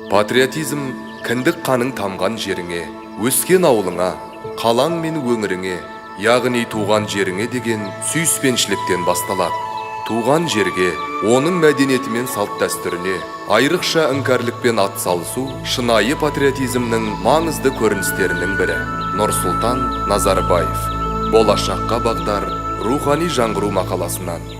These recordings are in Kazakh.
Патриотизм кіндік қаның тамған жеріңе, өскен ауылыңа, қалаң мен өңіріңе, яғни туған жеріңе деген сүйіспеншіліктен басталады. Туған жерге, оның мәдениеті мен салт дәстүріне айрықша іңкәрлікпен атсалысу шынайы патриотизмнің маңызды көріністерінің бірі. Нұрсұлтан Назарбаев. Болашаққа бағдар рухани жаңғыру мақаласынан.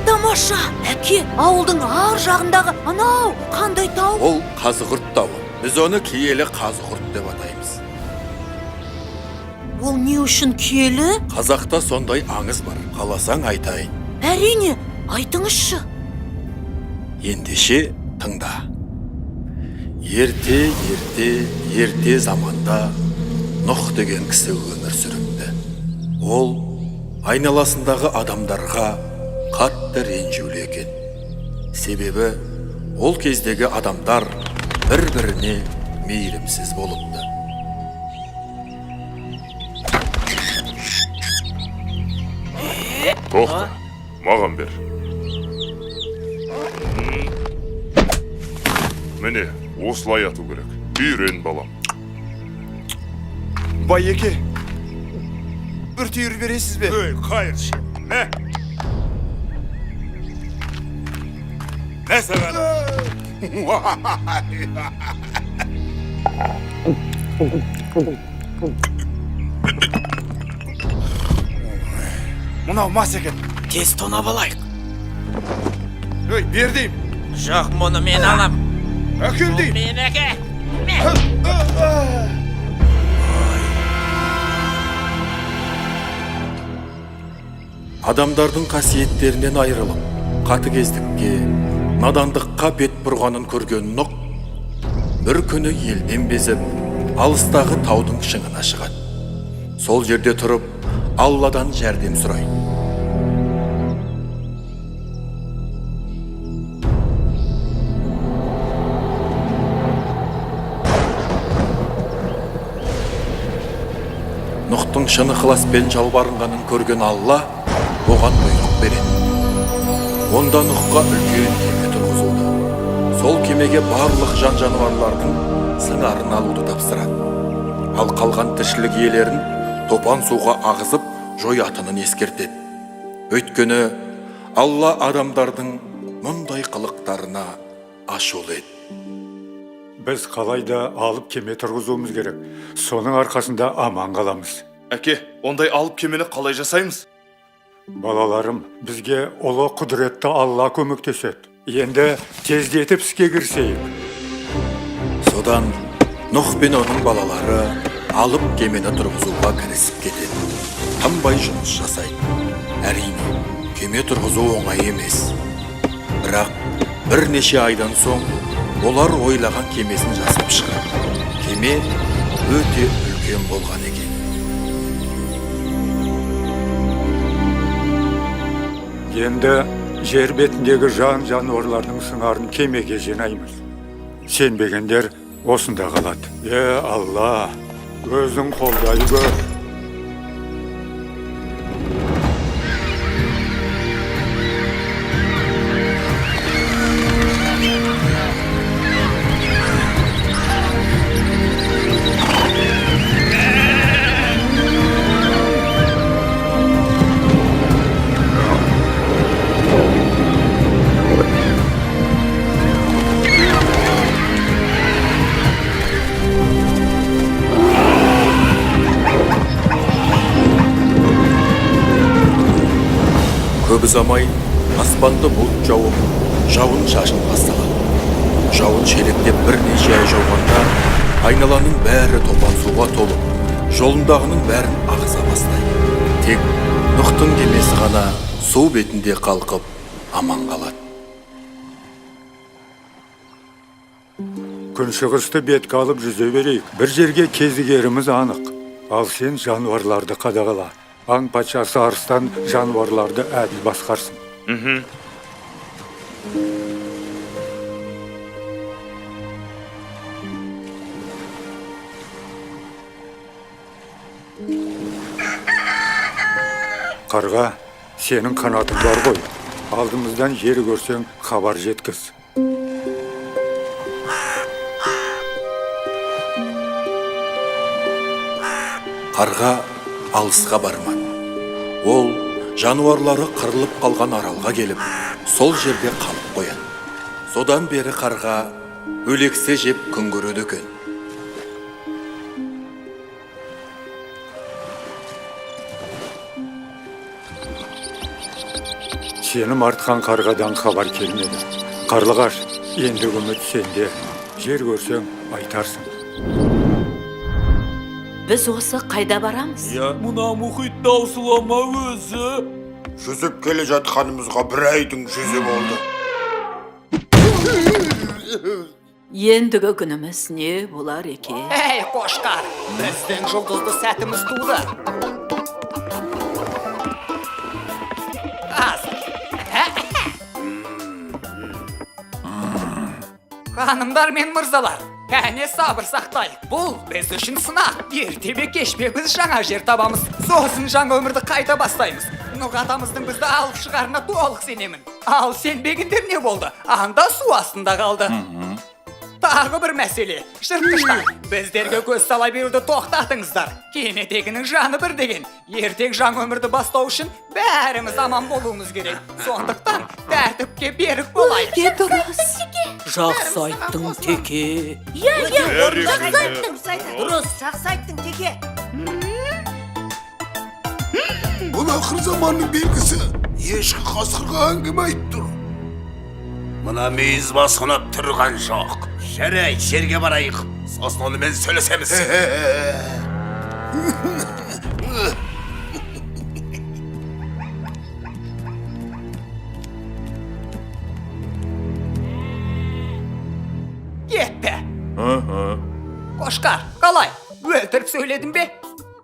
Тамаша, әке, ауылдың ар жағындағы анау қандай тау? Ол Қазығұрт тауы. Біз оны киелі Қазығұрт деп атаймыз. Ол не үшін киелі? Қазақта сондай аңыз бар. Қаласаң айтайын. Әрине, айтыңызшы. Ендеше тыңда. Ерте заманда Нұх деген кісі өмір сүріпті. Ол айналасындағы адамдарға қатты ренжулі екен. Себебі ол кездегі адамдар бір-біріне мейірімсіз болыпты. Тоқта, маған бер. Міне, осылай ату керек. Үйрен балам. Байеке, бір түйір бересіз бе? Қайыршы, Ne sever? Мынау мас екен. Тез тонап алайық. Өй, бер дейм. Жоқ, мұны мен алам. Әкел дейм. Менеке. Адамдардың қасиеттерінен айырылып, қатыгездікке, надандыққа бет бұрғанын көрген Нұх бір күні елден безіп, алыстағы таудың шыңына шығады. Сол жерде тұрып, Алладан жәрдем сұрайды. Нұхтың шын ықыласпен жалбарынғанын көрген Алла оған бұйрық береді. Онда Нұхқа үлкен кеме тұрғызылды. Сол кемеге барлық жан-жануарлардың сыңарын алуды тапсырады. Ал қалған тіршілік иелерін топан суға ағызып жоятынын ескертеді. Өйткені Алла адамдардың мұндай қылықтарына ашулы еді. Біз қалайда алып кеме тұрғызуымыз керек. Соның арқасында аман қаламыз. Әке, ондай алып кемені қалай жасаймыз? Балаларым, бізге ұлы құдіретті Алла көмектеседі. Енді тездетіп іске кірісейік. Содан Нұх пен оның балалары алып кемені тұрғызуға кірісіп кетеді. Тынбай жұмыс жасайды. Әрине, кеме тұрғызу оңай емес. Бірақ бірнеше айдан соң олар ойлаған кемесін жасап шығады. Кеме өте үлкен болған екен. Енді жер бетіндегі жан-жануарлардың сыңарын кемеге жинаймыз. Сенбегендер осында қалады. Алла, өзің қолдай көр. Көп ұзамай аспанды бұлт жауып, жауын шашын басталады. Жауын шелектеп бірнеше ай жауғанда, айналаның бәрі топан суға толып, жолындағының бәрін ағыза бастайды. Тек Нұхтың кемесі ғана су бетінде қалқып, аман қалады. Күншығысты бетке алып жүзе берейік. Бір жерге кезігеріміз анық. Ал сен жануарларды қадағала. Аң патшасы арыстан жануарларды әділ басқарсын. Қарға, сенің қанатың бар ғой. Алдымыздан жер көрсең, хабар жеткіз. Қарға алысқа бармады. Ол жануарлары қырылып қалған аралға келіп, сол жерде қалып қояды. Содан бері қарға өлексе жеп күн көреді екен. Сенім артқан қарғадан хабар келмеді. Қарлығаш, енді үміт сенде. Жер көрсең айтарсың. Біз осы қайда барамыз? Мына мұхит таусылама өзі. Жүзіп келе жатқанымызға бір айдың жүзі болды. Ендігі күніміз не болар екен? Ей, қошқар, біздің жұлдызды сәтіміз туды. Аз. Ханымдар мен мырзалар, кәне сабыр сақтайық. Бұл біз үшін сынақ. Ертебе кешпе біз жаңа жер табамыз. Сосын жаңа өмірді қайта бастаймыз. Нұқ атамыздың бізді алып шығарына толық сенемін. Ал сенбегендер не болды? Анда су астында қалды. Тағы бір мәселе. Жыртқыштар, біздерге көз сала беруді тоқтатыңыздар. Кемедегінің жаны бір деген. Ертең жаңа өмірді бастау үшін бәріміз аман болуымыз керек. Сондықтан тәртіпке берік болайық. Жақсы айттың, Теке. Жақсы айттың. Дұрыс, жақсы айттың, Теке. Бұл ақыр заманның белгісі. Ешкі қасқырға әңгіме айтып тұр. Мына мейіз басынып тұрған жоқ. Жарай, жерге барайық. Сосын онымен сөйлесеміз. Кетті. Қошқар, қалай? Өлтіріп сөйледің бе?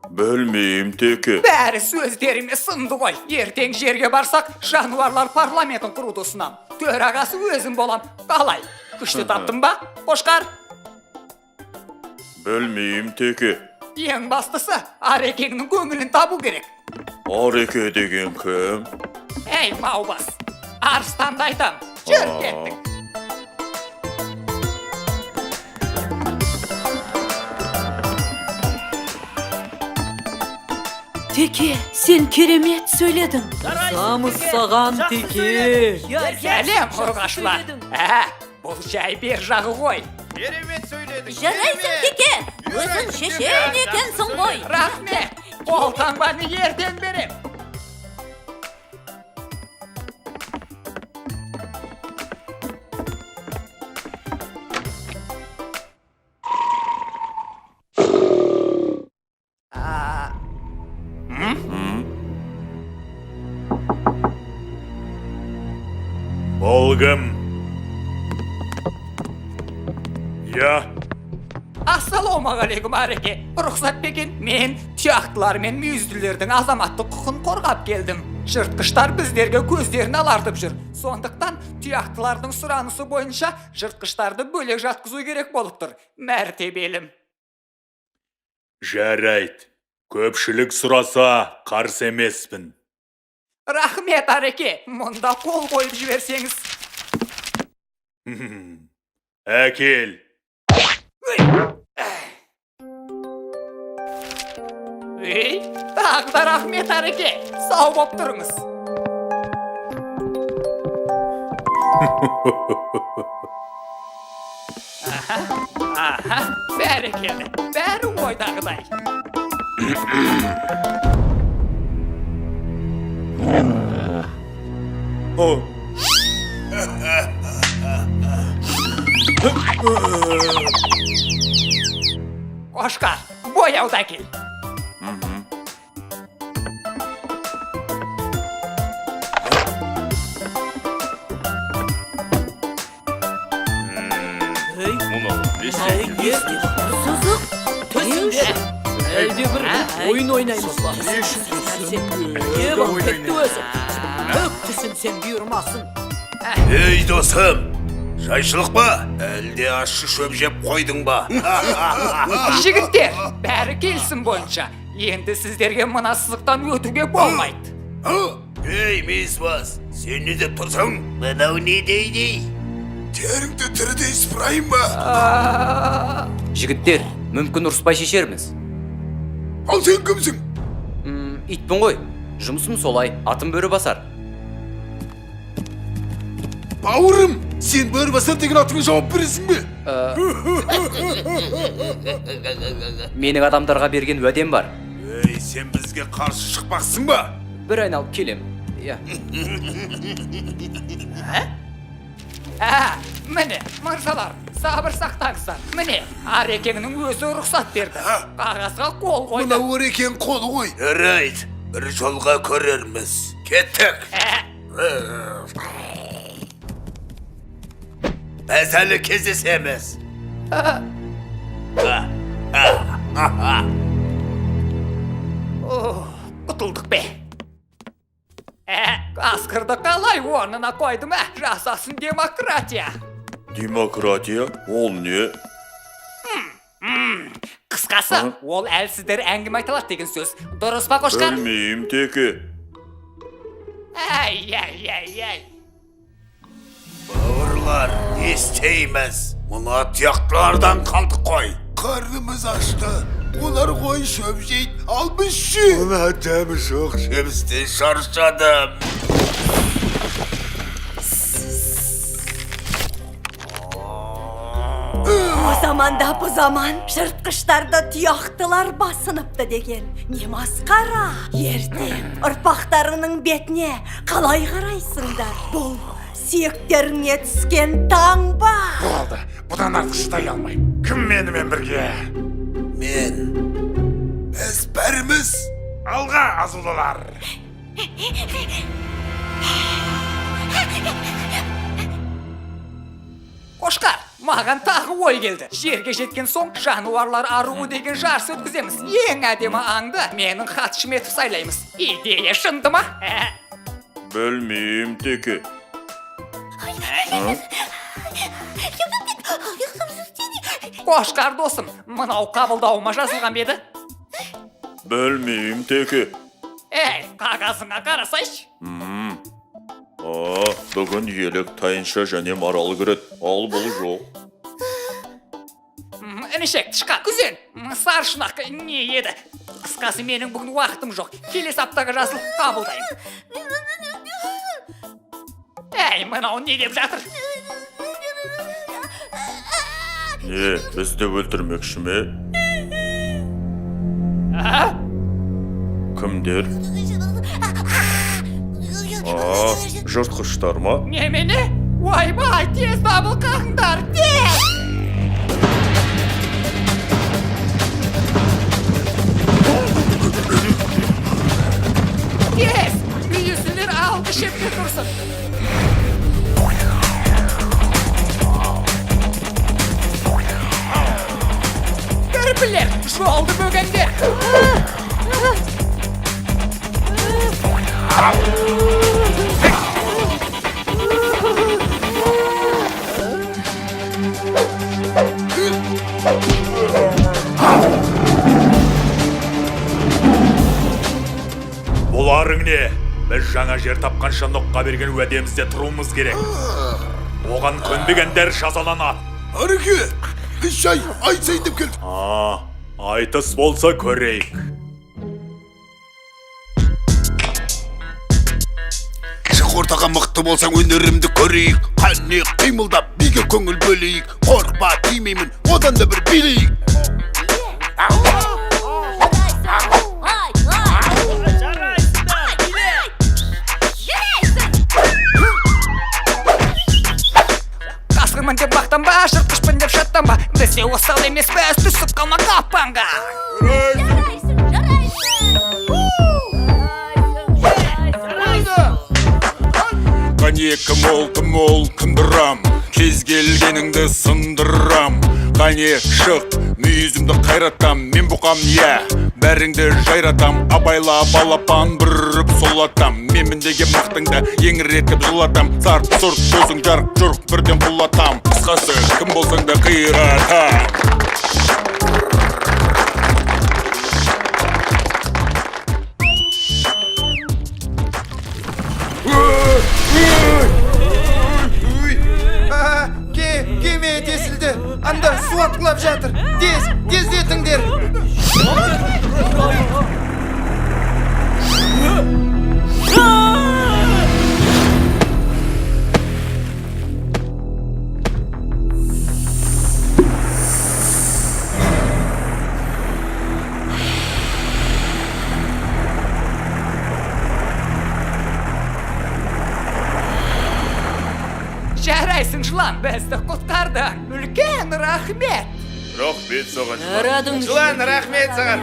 Бөлмеймін, Теке. Бәрі сөздеріме сынды ғой. Ертең жерге барсақ, жануарлар парламентін құруды ұсынам. Төрағасы өзім болам. Қалай? Күшті таптың ба, Қошқар? Бөлмеймін, Теке. Ең бастысы, Арекеңнің көңілін табу керек. Ареке деген кім? Ей, Маубас, арыстанды айтам. Жүр кеттік. Теке, сен керемет сөйледің. Замыз саған, Теке. Сәлем, ұрғашылар. Бұл жай бер жағы ғой. Жарайсың, Теке. Өзің шешен екенсің ғой. Рахмет. Қолтаңбаны ертең берем. Олгым. Я. Ассалаумағалейкум, Ареке. Рұқсат беген, мен тұяқтылар мен мүйізділердің азаматтық құқын қорғап келдім. Жыртқыштар біздерге көздерін алартып жүр. Сондықтан тұяқтылардың сұранысы бойынша жыртқыштарды бөлек жатқызу керек болып тұр. Мәртебелім. Жарайт. Көпшілік сұраса қарсы емеспін. Рахмет, Ареке. Мұнда қол қойып жіберсеңіз. Әкел. Ей, тағы да рахмет, Ареке. Сау боп тұрыңыз. Аха, бәрекелі. Бәрі ойдағыдай. Қошқар, бояуды әкел. Мұны не істейді? Сызық төсіңші. Әлде бір ойын ойнаймыз ба? Не бақ кетті өзі? Төк түсінсен бұйырмасын. Ей досым, жайшылық ба? Әлде ащы шөп жеп қойдың ба? Жігіттер, бәрі келісім бойынша. Енді сіздерге мына сызықтан өтуге болмайды. Ей мейізбас, сен не деп тұрсың? Мынау не дейді? Теріңді тірідей сыпырайын ба? Жігіттер, мүмкін ұрыспай шешерміз. Ал сен кімсің? Итпін ғой, жұмысым солай, атым бөрі басар. Бауырым, сен бөрі басар деген атыңа жауап бересің бе? Менің адамдарға берген уәдем бар. Ей, сен бізге қарсы шықпақсың ба? Бір айналып келем. Міне, мырзалар, сабыр сақтаңыздар. Міне, Арекеңнің өзі рұқсат берді. Қағазға қол қойды. Мына Орекең қолы ғой. Жарайды, бір жолға көрерміз. Кеттік. Біз әлі кездесеміз. Құтылдық бе. Қасқырды қалай орнына қойдым, жасасын демократия. Демократия? Ол не? Қысқасы, ол әлсіздер әңгіме айтылады деген сөз. Дұрыс па, Қошқар? Білмеймін теке. Әй. Бауырлар, не істейміз? Мұна тұяқтылардан қалдық қой. Қарнымыз ашты. Олар қой шөп жейді, ал біз ше. Мұна дәмі жоқ, жемістен шаршадым. О заманда бұ заман жыртқыштарды тұяқтылар басыныпты деген. Не масқара. Ертең ұрпақтарының бетіне қалай қарайсыңдар? Бұл сүйектеріңе түскен таңба. Болды, бұдан артық шыдай алмайым. Кім менімен бірге? Мен. Біз бәріміз алға азулылар. Қошқар, маған тағы ой келді. Жерге жеткен соң жануарлар аруы деген жарыс өткіземіз. Ең әдемі аңды менің хатшым етіп сайлаймыз. Идея шынды ма? Білмеймін теке. Қошқар досым, мынау қабылдауыма жазылған беді? Білмеймін теке. Қағазыңа қарасайшы. Бүгін елік, тайынша және маралы көреді. Ал бұл жоқ. Інішек, тышқа, күзен, саршынақ не еді? Қысқасы менің бүгін уақытым жоқ. Келесі аптаға жазылып қабылдайым. Мынау не деп жатыр? Не, бізді өлтірмекші ме? Кімдер? Жыртқыштар ма? Немене? Ойбай, тез дабыл қағыңдар, тез! Тез! Мүйізілер алғы шепте тұрсын. Көрпілер, жолды бөгендер! Бұларың не? Біз жаңа жер тапқанша ноққа берген уәдемізде тұруымыз керек. Оған көнбегендер жазаланады. Ареке, біз жай айтсайын деп келдік. Айтыс болса көрейік. Шық ортаға мықты болсаң өнерімді көрейік. Қане қимылдап биге көңіл бөлейік. Қорқпа тимеймін, одан да бір билейік. Өзі осал емес пе, түсіп қалма қаппанға. Қанекі мол күндірам, кез келгеніңді сындырам. Қане шық, мүйізімді қайратам, мен бұқам, бәріңді жайратам. Абайла балапан бүріп солатам, мен міндеген мықтыңды еңіретіп жылатам. Сарт сұрт көзің жарқ жұрқ бірден құлатам. Қысқасы кім болсаң да қиратам. Кеме тесілді, анда су атқылап жатыр. Тездетіңдер. Жарайсың жылан, бізді құтқардың. Үлкен рахмет. Рахмет саған Жарадың. Жылан, рахмет саған.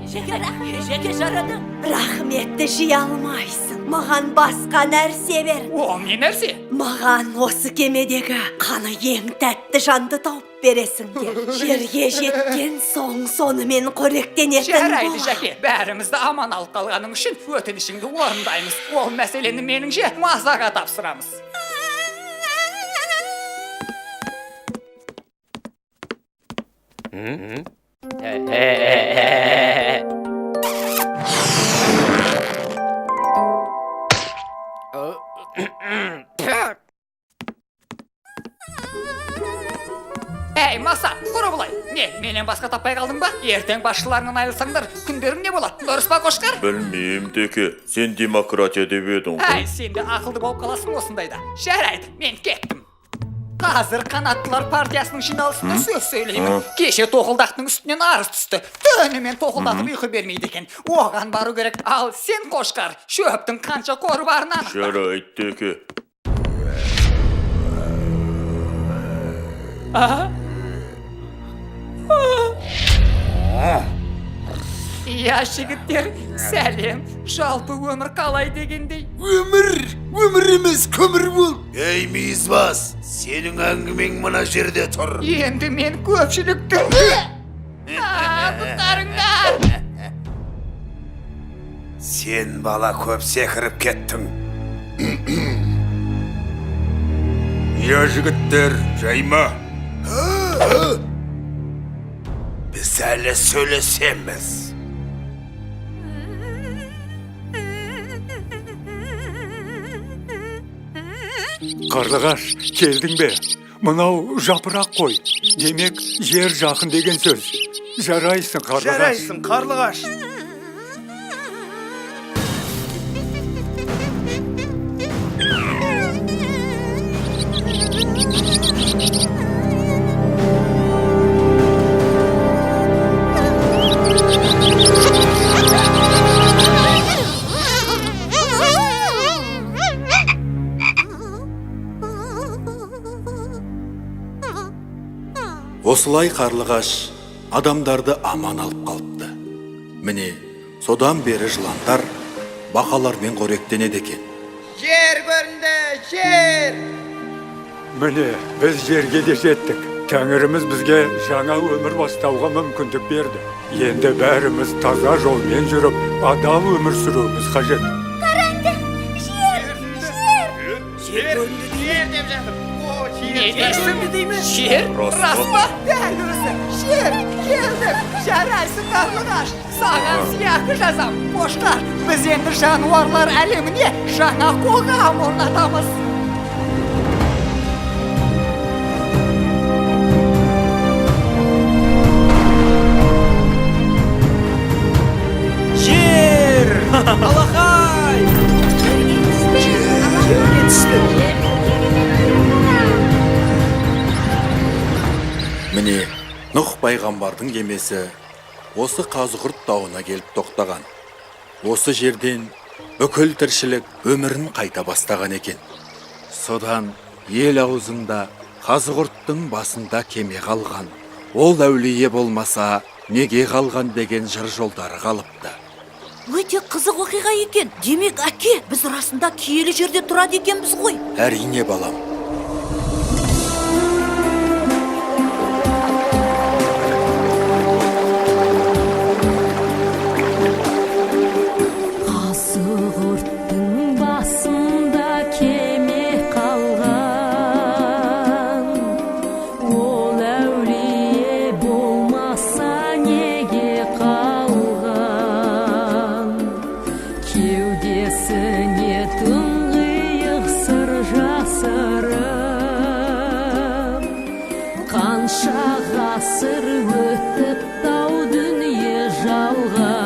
Жеке жарадың. Рахметті жей алмайсың. Маған басқа нәрсе бер. О, не нәрсе? Маған осы кемедегі қаны ең тәтті жанды тауып бересіңдер. Жерге жеткен соң сонымен қоректенетін Жарайды, бол. Жәке, бәрімізді аман алып қалғаның үшін өтінішіңді орындаймыз. Ол мәселені меніңше мазаға тапсырамыз. Әй, маса, құра бұлай. Не, менен басқа таппай қалдың ба? Ертең басшыларынан айылсаңдар, күндерің не болады? Дұрыс па, қошқар? Білмеймін, Теке. Сен демократия деп едің Әй, сен де ақылды болып қаласың осындайда. Жарайды, мен кеттім. Қазір қанаттылар партиясының жиналысында сөз сөйлеймін. Кеше тоқылдақтың үстінен арыз түсті. Түнімен тоқылдатып ұйқы бермейді екен. Оған бару керек. Ал сен, қошқар, шөптің қанша қоры барын анықта. Жарайды, Теке. Иә, жігіттер, сәлем. Жалпы өмір қалай дегендей. Өмір емес көмір бол. Ей мейізбас, сенің әңгімең мына жерде тұр. Енді мен көпшіліктің... Құттарыңдар! Сен бала көп секіріп кеттің. Я жігіттер, жайма. Біз әлі сөйлесеміз. Қарлығаш, келдің бе? Мынау жапырақ қой. Демек, жер жақын деген сөз. Жарайсың, Қарлығаш. Жарайсың, Қарлығаш. Осылай Қарлығаш адамдарды аман алып қалыпты. Міне, содан бері жыландар бақалармен қоректенеді екен. Жер көрінді, жер! Міне, біз жерге де жеттік. Тәңіріміз бізге жаңа өмір бастауға мүмкіндік берді. Енді бәріміз таза жолмен жүріп, адал өмір сүруіміз қажет. Не дейсің? Жер? Рас па? Дәл өзі. Жер, келдік. Жарайсың, Қарлығаш. Саған сыйақы жазам. Қошқар, біз енді жануарлар әлеміне жаңа қоғам орнатамыз. Жер! Алақай! Міне, Нұх пайғамбардың кемесі осы Қазығұрт тауына келіп тоқтаған. Осы жерден бүкіл тіршілік өмірін қайта бастаған екен. Содан ел аузында Қазығұрттың басында кеме қалған. Ол әулие болмаса, неге қалған деген жыр жолдары қалыпты. Өте қызық оқиға екен. Демек, әке, біз расында киелі жерде тұрады екенбіз ғой. Әрине балам. Қазығұрттың басында кеме қалған, ол әулие болмаса неге қалған? Кеудесіне тұңғиық сыр жасырып, қанша ғасыр өтіп тау дүние жалған.